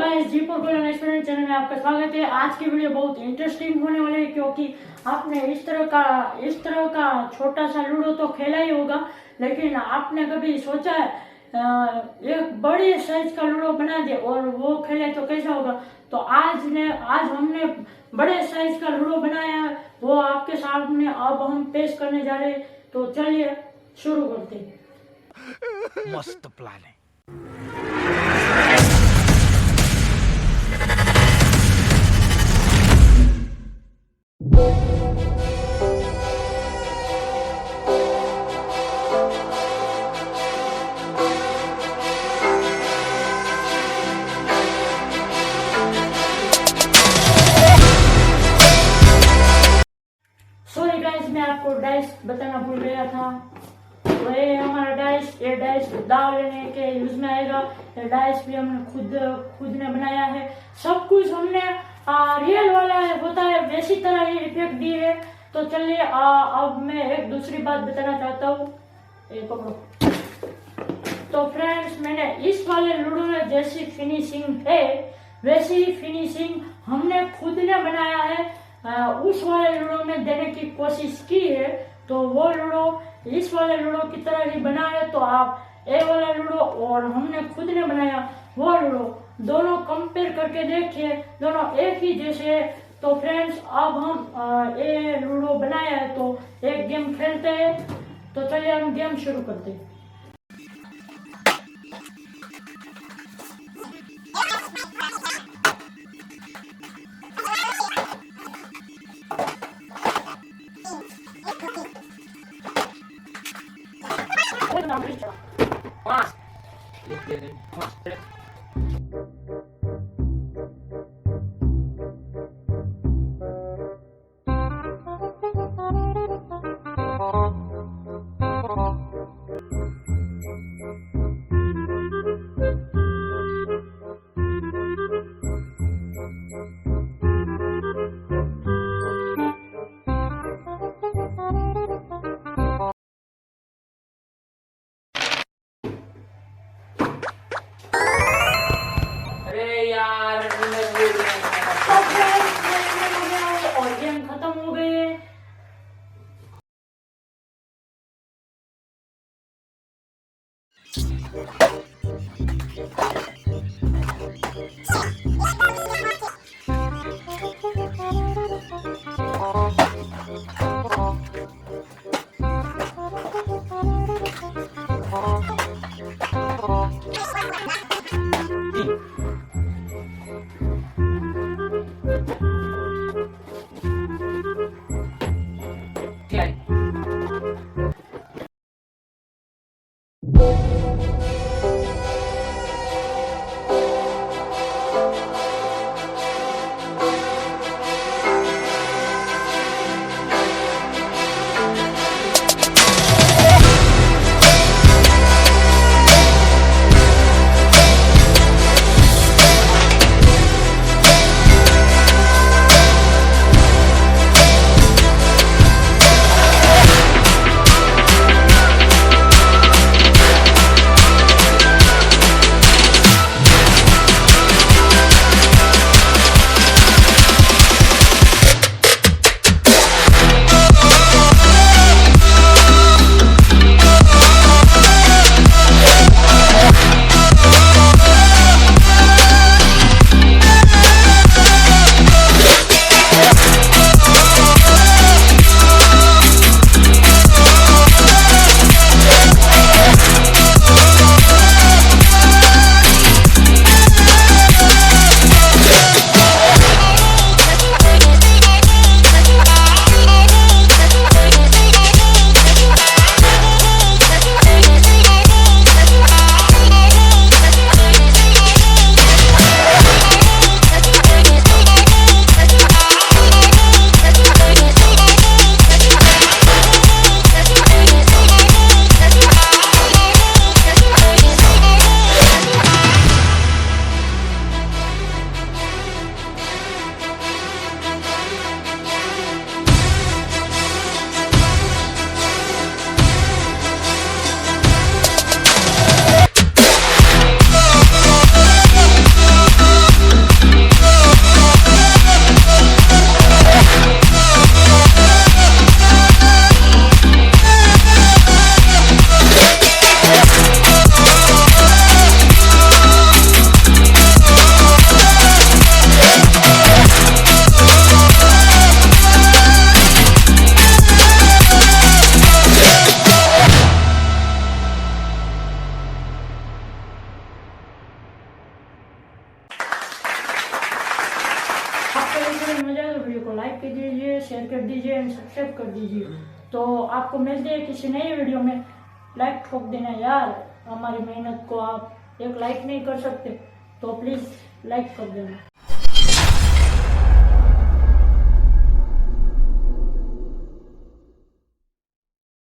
Guys, जी पर channel में आपका स्वागत है। आज की वीडियो बहुत इंटरेस्टिंग होने वाली है क्योंकि आपने इस तरह का छोटा सा लूडो तो खेला ही होगा, लेकिन आपने कभी सोचा है एक बड़े साइज का लूडो बना दे और वो खेले तो कैसा होगा। तो आज हमने बड़े साइज का लूडो बनाया है, वो आपके सामने अब हम पेश करने जा रहे हैं। तो चलिए शुरू करते हैं। मस्त प्लान है। सॉरी गाइस, मैं आपको डाइस बताना भूल गया था। तो ये हमारा डाइस दाव लेने के यूज में आएगा। ये डाइस भी हमने खुद ने बनाया है। सब कुछ हमने रियल वाला होता है वैसी तरह ही इफेक्ट दिए है। तो चलिए अब मैं एक दूसरी बात बताना चाहता हूँ। ये पकड़ो। तो फ्रेंड्स, मैंने इस वाले लूडो में जैसी फिनिशिंग है वैसी फिनिशिंग हमने खुद ने बनाया है। उस वाले लूडो में देने की कोशिश की है, तो वो लूडो इस वाले लूडो की तरह ही बना है। तो आप ये वाला लूडो और हमने खुद ने बनाया वो लूडो दोनों कंपेयर करके देखिए, दोनों एक ही जैसे है। तो फ्रेंड्स, अब हम ये लूडो बनाया है तो एक गेम खेलते हैं। तो चलिए हम गेम शुरू करते हैं। और गेम खत्म हो गए। लाइक कर दीजिए, शेयर कर दीजिए एंड सब्सक्राइब कर दीजिए। तो आपको मिलते हैं किसी नई वीडियो में। लाइक ठोक देना यार, हमारी मेहनत को आप एक लाइक नहीं कर सकते तो प्लीज लाइक कर देना।